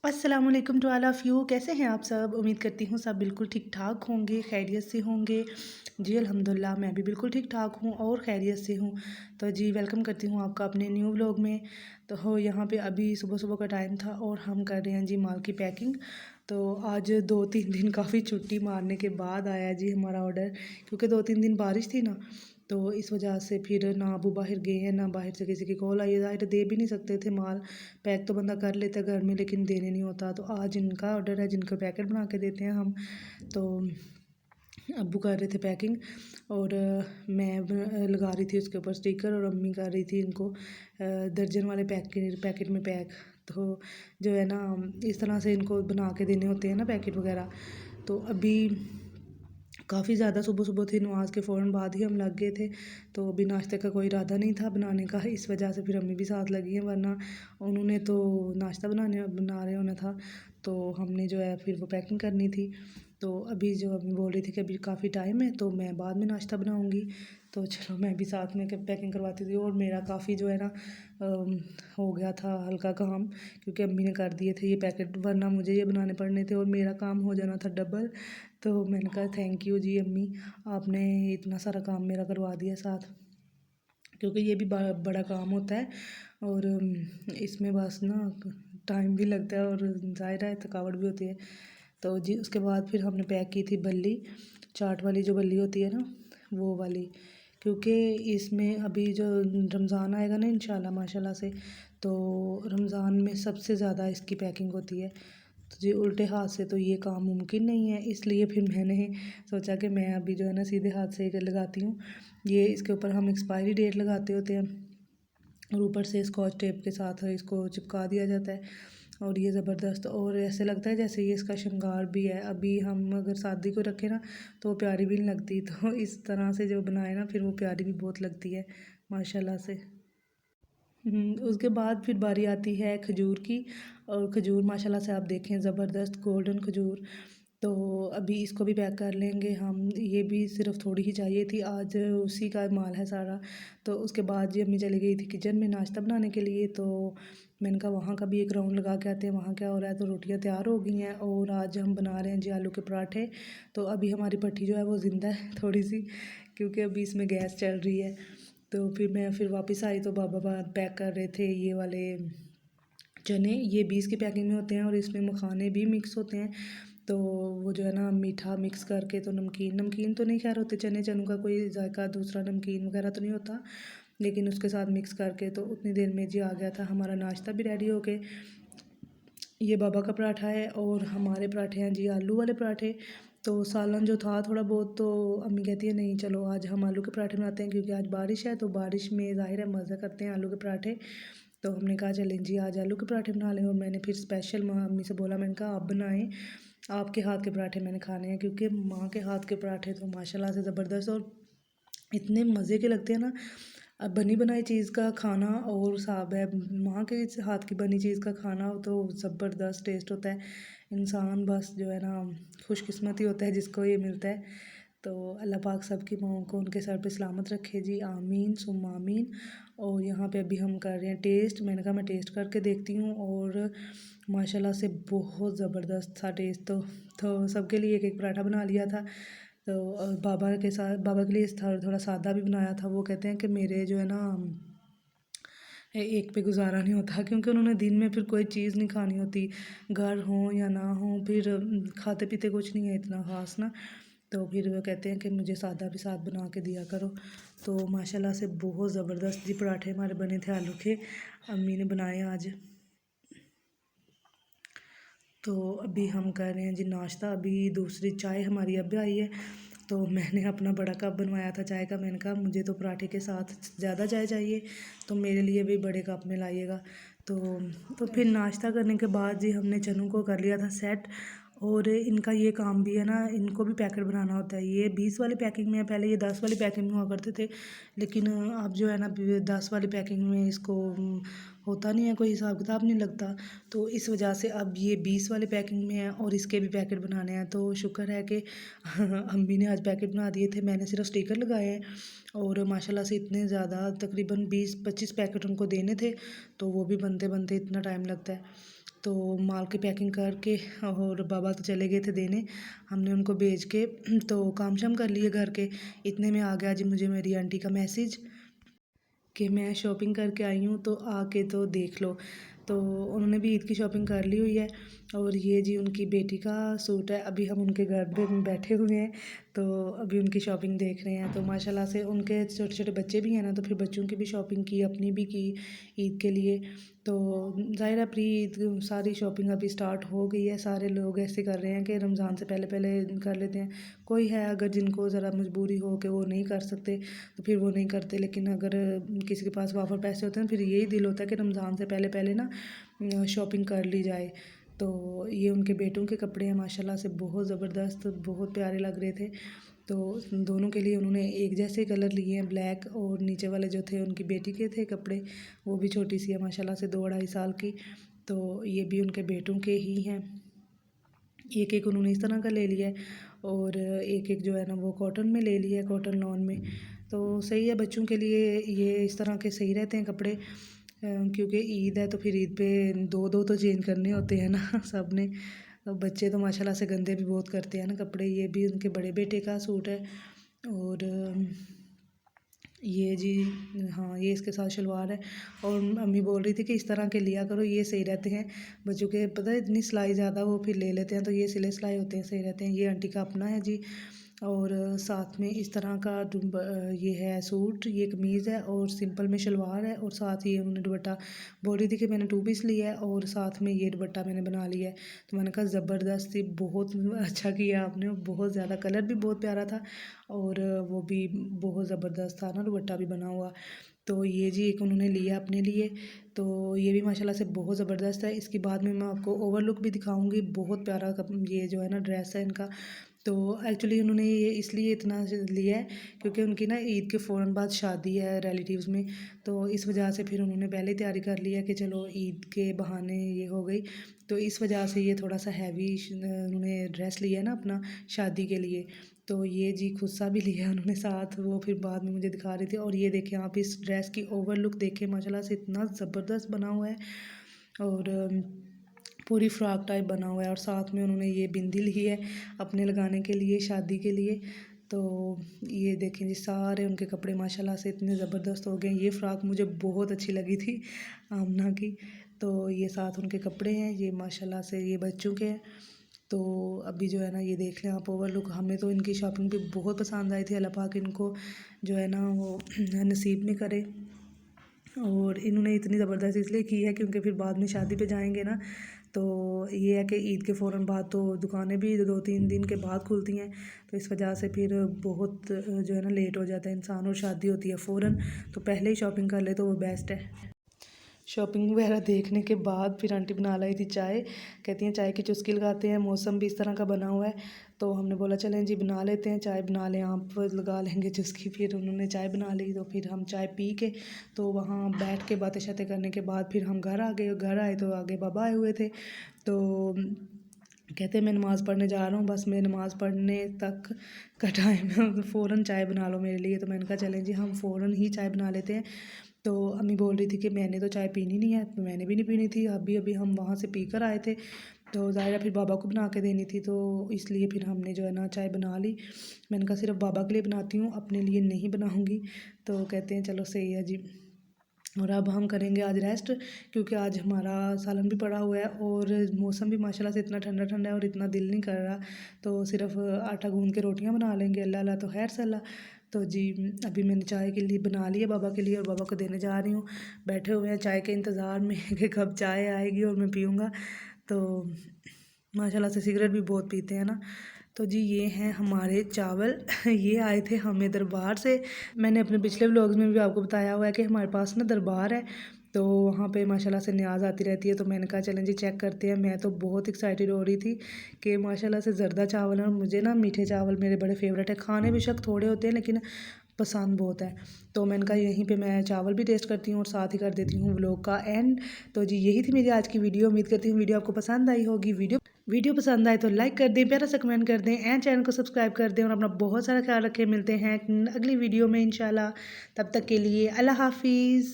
अस्सलाम वालेकुम to all of you. कैसे हैं आप सब? उम्मीद करती हूँ सब बिल्कुल ठीक-ठाक होंगे, खैरियत से होंगे। जी अल्हम्दुलिल्लाह मैं भी बिल्कुल ठीक-ठाक हूँ और खैरियत से हूँ। तो जी वेलकम करती हूँ आपका अपने न्यू व्लॉग में। तो हो यहाँ पे अभी सुबह-सुबह का टाइम था और हम कर रहे हैं जी माल की पैकिंग। तो आज 2-3 दिन काफ़ी छुट्टी मारने के बाद आया जी हमारा ऑर्डर, क्योंकि 2-3 दिन बारिश थी ना, तो इस वजह से फिर ना अबू बाहर गए हैं, ना बाहर से किसी की कॉल आई है। ज़ाहिर दे भी नहीं सकते थे माल, पैक तो बंदा कर लेता है घर में लेकिन देने नहीं होता। तो आज इनका ऑर्डर है, जिनका पैकेट बना के देते हैं हम। तो अब्बू कर रहे थे पैकिंग और मैं लगा रही थी उसके ऊपर स्टिकर, और अम्मी कर रही थी इनको दर्जन वाले पैकेट में पैक। तो जो है ना, इस तरह से इनको बना के देने होते हैं ना पैकेट वगैरह। तो अभी काफ़ी ज़्यादा सुबह-सुबह थी, नमाज़ के फ़ौरन बाद ही हम लग गए थे। तो अभी नाश्ते का कोई इरादा नहीं था बनाने का, इस वजह से फिर अम्मी भी साथ लगी हैं, वरना उन्होंने तो नाश्ता बना रहे होना था। तो हमने जो है फिर वो पैकिंग करनी थी। तो अभी जो अम्मी बोल रही थी कि अभी काफ़ी टाइम है तो मैं बाद में नाश्ता बनाऊँगी। तो चलो मैं भी साथ में पैकिंग करवाती थी, और मेरा काफ़ी जो है ना हो गया था हल्का काम, क्योंकि अम्मी ने कर दिए थे ये पैकेट, वरना मुझे ये बनाने पड़ने थे और मेरा काम हो जाना था डबल। तो मैंने कहा थैंक यू जी अम्मी, आपने इतना सारा काम मेरा करवा दिया साथ, क्योंकि ये भी बड़ा काम होता है। और इसमें बस ना टाइम भी लगता है और ज़ाहिर है थकावट भी होती है। तो जी उसके बाद फिर हमने पैक की थी बल्ली, चाट वाली जो बल्ली होती है ना, वो वाली, क्योंकि इसमें अभी जो रमज़ान आएगा ना इंशाल्लाह माशाल्लाह से, तो रमज़ान में सबसे ज़्यादा इसकी पैकिंग होती है। तो जी उल्टे हाथ से तो ये काम मुमकिन नहीं है, इसलिए फिर मैंने सोचा कि मैं अभी जो है ना सीधे हाथ से ही लगाती हूँ। ये इसके ऊपर हम एक्सपायरी डेट लगाते होते हैं, और ऊपर से स्कॉच टेप के साथ इसको चिपका दिया जाता है। और ये ज़बरदस्त, और ऐसे लगता है जैसे ये इसका श्रृंगार भी है। अभी हम अगर शादी को रखें ना तो वो प्यारी भी नहीं लगती, तो इस तरह से जो बनाए ना फिर वो प्यारी भी बहुत लगती है माशाल्लाह से। उसके बाद फिर बारी आती है खजूर की, और खजूर माशाल्लाह से आप देखें ज़बरदस्त गोल्डन खजूर। तो अभी इसको भी पैक कर लेंगे हम, ये भी सिर्फ थोड़ी ही चाहिए थी, आज उसी का माल है सारा। तो उसके बाद जी अम्मी चली गई थी किचन में नाश्ता बनाने के लिए, तो मैंने कहा वहाँ का भी एक राउंड लगा के आते हैं वहाँ क्या हो रहा है। तो रोटियाँ तैयार हो गई हैं और आज हम बना रहे हैं जी आलू के पराठे। तो अभी हमारी भट्टी जो है वो ज़िंदा है थोड़ी सी, क्योंकि अभी इसमें गैस चल रही है। तो फिर वापस आई तो बाबा पैक कर रहे थे ये वाले चने, ये 20 की पैकिंग में होते हैं और इसमें मखाने भी मिक्स होते हैं। तो वो जो है ना मीठा मिक्स करके, तो नमकीन नमकीन तो नहीं खैर होते चने, चनों का कोई जायका दूसरा नमकीन वगैरह तो नहीं होता, लेकिन उसके साथ मिक्स करके तो उतनी देर में जी आ गया था हमारा नाश्ता भी रेडी हो के। ये बाबा का पराठा है और हमारे पराठे हैं जी आलू वाले पराठे। तो सालन जो था थोड़ा बहुत, तो अम्मी कहती है नहीं चलो आज हम आलू के पराठे बनाते हैं, क्योंकि आज बारिश है, तो बारिश में ज़ाहिर है मज़ा करते हैं आलू के पराठे। तो हमने कहा चलें जी आज आलू के पराठे बना लें, और मैंने फिर स्पेशल माँ अम्मी से बोला, मैंने कहा आप बनाएं, आपके हाथ के पराठे मैंने खाने हैं, क्योंकि माँ के हाथ के पराठे तो माशाल्लाह से ज़बरदस्त और इतने मज़े के लगते हैं ना। अब बनी बनाई चीज़ का खाना और साहब है, माँ के हाथ की बनी चीज़ का खाना तो ज़बरदस्त टेस्ट होता है। इंसान बस जो है ना खुशकिस्मत ही होता है जिसको ये मिलता है। तो अल्लाह पाक सबकी माँओं को उनके सर पे सलामत रखे जी, आमीन सुम्मा आमीन। और यहाँ पे अभी हम कर रहे हैं टेस्ट, मैंने कहा मैं टेस्ट करके देखती हूँ, और माशाल्लाह से बहुत ज़बरदस्त था टेस्ट। तो सबके लिए एक एक पराठा बना लिया था। तो बाबा के साथ, बाबा के लिए थोड़ा सादा भी बनाया था। वो कहते हैं कि मेरे जो है ना एक पे गुजारा नहीं होता, क्योंकि उन्होंने दिन में फिर कोई चीज़ नहीं खानी होती, घर हो या ना हो, फिर खाते पीते कुछ नहीं है इतना ख़ास ना। तो फिर वो कहते हैं कि मुझे सादा भी साथ बना के दिया करो। तो माशाल्लाह से बहुत ज़बरदस्त जी पराठे हमारे बने थे आलू के, अम्मी ने बनाए आज। तो अभी हम कर रहे हैं जी नाश्ता, अभी दूसरी चाय हमारी अब आई है। तो मैंने अपना बड़ा कप बनवाया था चाय का, मैंने कहा मुझे तो पराठे के साथ ज़्यादा चाय चाहिए, तो मेरे लिए भी बड़े कप में लाइएगा। तो फिर नाश्ता करने के बाद जी हमने चनों को कर लिया था सेट। और इनका ये काम भी है ना, इनको भी पैकेट बनाना होता है। ये 20 वाली पैकिंग में है, पहले ये 10 वाली पैकिंग में हुआ करते थे, लेकिन अब जो है ना 10 वाली पैकिंग में इसको होता नहीं है, कोई हिसाब किताब नहीं लगता। तो इस वजह से अब ये 20 वाले पैकिंग में है और इसके भी पैकेट बनाने हैं। तो शुक्र है कि अम्मी ने आज पैकेट बना दिए थे, मैंने सिर्फ स्टिकर लगाए हैं। और माशाल्लाह से इतने ज़्यादा तकरीबन 20-25 पैकेट उनको देने थे, तो वो भी बनते बनते इतना टाइम लगता है। तो माल की पैकिंग करके और बाबा तो चले गए थे देने, हमने उनको भेज के तो काम शाम कर लिए घर के। इतने में आ गया जी मुझे मेरी आंटी का मैसेज कि मैं शॉपिंग करके आई हूँ तो आके तो देख लो। तो उन्होंने भी ईद की शॉपिंग कर ली हुई है। और ये जी उनकी बेटी का सूट है। अभी हम उनके घर पे बैठे हुए हैं तो अभी उनकी शॉपिंग देख रहे हैं। तो माशाल्लाह से उनके छोटे छोटे बच्चे भी हैं ना, तो फिर बच्चों की भी शॉपिंग की, अपनी भी की ईद के लिए। तो ज़ाहिर है प्री ईद सारी शॉपिंग अभी स्टार्ट हो गई है। सारे लोग ऐसे कर रहे हैं कि रमज़ान से पहले पहले कर लेते हैं। कोई है अगर जिनको ज़रा मजबूरी हो कि वो नहीं कर सकते तो फिर वो नहीं करते, लेकिन अगर किसी के पास वाफर पैसे होते हैं फिर यही दिल होता है कि रमज़ान से पहले पहले ना शॉपिंग कर ली जाए। तो ये उनके बेटों के कपड़े हैं माशाल्लाह से, बहुत ज़बरदस्त, बहुत प्यारे लग रहे थे। तो दोनों के लिए उन्होंने एक जैसे कलर लिए हैं, ब्लैक, और नीचे वाले जो थे उनकी बेटी के थे कपड़े, वो भी छोटी सी है माशाल्लाह से, 2-2.5 साल की। तो ये भी उनके बेटों के ही हैं। एक एक उन्होंने इस तरह का ले लिया है और एक एक जो है ना वो कॉटन में ले लिया है, कॉटन लॉन में। तो सही है, बच्चों के लिए ये इस तरह के सही रहते हैं कपड़े, क्योंकि ईद है तो फिर ईद पे दो दो तो चेंज करने होते हैं ना सब ने। तो बच्चे तो माशाल्लाह से गंदे भी बहुत करते हैं ना कपड़े। ये भी उनके बड़े बेटे का सूट है। और ये जी, हाँ, ये इसके साथ शलवार है। और अम्मी बोल रही थी कि इस तरह के लिया करो, ये सही रहते हैं बच्चों के, पता है इतनी सिलाई ज़्यादा वो फिर ले लेते हैं, तो ये सिले सिलाई होते हैं, सही रहते हैं। ये आंटी का अपना है जी। और साथ में इस तरह का ये है सूट, ये कमीज़ है और सिंपल में शलवार है, और साथ ये उन्होंने दुपट्टा बोल रही थी कि मैंने 2 पीस लिया है और साथ में ये दुपट्टा मैंने बना लिया है। तो मैंने कहा ज़बरदस्त, बहुत अच्छा किया आपने, बहुत ज़्यादा, कलर भी बहुत प्यारा था और वो भी बहुत ज़बरदस्त था ना दुपट्टा भी बना हुआ। तो ये जी एक उन्होंने लिया अपने लिए। तो ये भी माशाल्लाह से बहुत ज़बरदस्त है। इसके बाद में मैं आपको ओवरलुक भी दिखाऊंगी, बहुत प्यारा ये जो है ना ड्रेस है इनका। तो एक्चुअली उन्होंने ये इसलिए इतना लिया है क्योंकि उनकी ना ईद के फ़ौरन बाद शादी है रिलेटिव्स में, तो इस वजह से फिर उन्होंने पहले तैयारी कर ली है कि चलो ईद के बहाने ये हो गई। तो इस वजह से ये थोड़ा सा हैवी उन्होंने ड्रेस लिया है ना अपना शादी के लिए। तो ये जी खुद सा भी लिया उन्होंने साथ, वो फिर बाद में मुझे दिखा रही थी। और ये देखें आप, इस ड्रेस की ओवर लुक देखें, माशाल्लाह से इतना ज़बरदस्त बना हुआ है और पूरी फ्रॉक टाइप बना हुआ है। और साथ में उन्होंने ये बिंदी ली है अपने लगाने के लिए, शादी के लिए। तो ये देखें जी, सारे उनके कपड़े माशाल्लाह से इतने ज़बरदस्त हो गए। ये फ़्रॉक मुझे बहुत अच्छी लगी थी आमना की। तो ये साथ उनके कपड़े हैं, ये माशाल्लाह से ये बच्चों के हैं। तो अभी जो है ना ये देख लें आप ओवरलुक, हमें तो इनकी शॉपिंग भी बहुत पसंद आई थी। अल्लाह पाक इनको जो है ना वो नसीब में करे। और इन्होंने इतनी ज़बरदस्त इसलिए की है क्योंकि फिर बाद में शादी पे जाएंगे ना, तो ये है कि ईद के फ़ौरन बाद तो दुकानें भी 2-3 दिन के बाद खुलती हैं, तो इस वजह से फिर बहुत जो है ना लेट हो जाता है इंसान, और शादी होती है फ़ौरन, तो पहले ही शॉपिंग कर ले तो वो बेस्ट है। शॉपिंग वगैरह देखने के बाद फिर आंटी बना लाई थी चाय। कहती हैं चाय की चुस्की लगाते हैं, मौसम भी इस तरह का बना हुआ है। तो हमने बोला चलें जी बना लेते हैं, चाय बना लें, आप लगा लेंगे चुस्की। फिर उन्होंने चाय बना ली, तो फिर हम चाय पी के तो वहाँ बैठ के बातें शातें करने के बाद फिर हम घर आ गए। घर आए तो आगे बाबा आए हुए थे, तो कहते मैं नमाज़ पढ़ने जा रहा हूँ, बस मैं नमाज़ पढ़ने तक का टाइम है, फ़ौरन चाय बना लो मेरे लिए। तो मैंने कहा चलें जी हम फ़ौरन ही चाय बना लेते हैं। तो अम्मी बोल रही थी कि मैंने तो चाय पीनी नहीं है, तो मैंने भी नहीं पीनी थी, अभी अभी हम वहाँ से पी कर आए थे, तो ज़ाहिर फिर बाबा को बना के देनी थी, तो इसलिए फिर हमने जो है ना चाय बना ली। मैंने कहा सिर्फ बाबा के लिए बनाती हूँ, अपने लिए नहीं बनाऊँगी। तो कहते हैं चलो सही है जी। और अब हम करेंगे आज रेस्ट, क्योंकि आज हमारा सालन भी पड़ा हुआ है और मौसम भी माशाल्लाह से इतना ठंडा ठंडा है और इतना दिल नहीं कर रहा, तो सिर्फ आटा गूंद के रोटियां बना लेंगे, अल्लाह अल्लाह तो खैर सल्ला। तो जी अभी मैंने चाय के लिए बना लिया बाबा के लिए, और बाबा को देने जा रही हूँ। बैठे हुए हैं चाय के इंतज़ार में कि कब चाय आएगी और मैं पीऊँगा। तो माशाल्लाह से सिगरेट भी बहुत पीते हैं ना। तो जी ये हैं हमारे चावल ये आए थे हमें दरबार से। मैंने अपने पिछले व्लॉग्स में भी आपको बताया हुआ है कि हमारे पास ना दरबार है, तो वहाँ पे माशाल्लाह से न्याज आती रहती है। तो मैंने कहा चलें जी चेक करते हैं। मैं तो बहुत एक्साइटेड हो रही थी कि माशाल्लाह से ज़र्दा चावल है, और मुझे ना मीठे चावल मेरे बड़े फेवरेट है। खाने बेशक थोड़े होते हैं लेकिन पसंद बहुत है। तो मैंने कहा यहीं पे मैं चावल भी टेस्ट करती हूँ और साथ ही कर देती हूँ व्लॉग का एंड। तो जी यही थी मेरी आज की वीडियो। उम्मीद करती हूँ वीडियो आपको पसंद आई होगी। वीडियो पसंद आए तो लाइक कर दें, प्यारा सा कमेंट कर दें एंड चैनल को सब्सक्राइब कर दें, और अपना बहुत सारा ख्याल रखें। मिलते हैं अगली वीडियो में इंशाल्लाह। तब तक के लिए अल्लाह हाफिज़।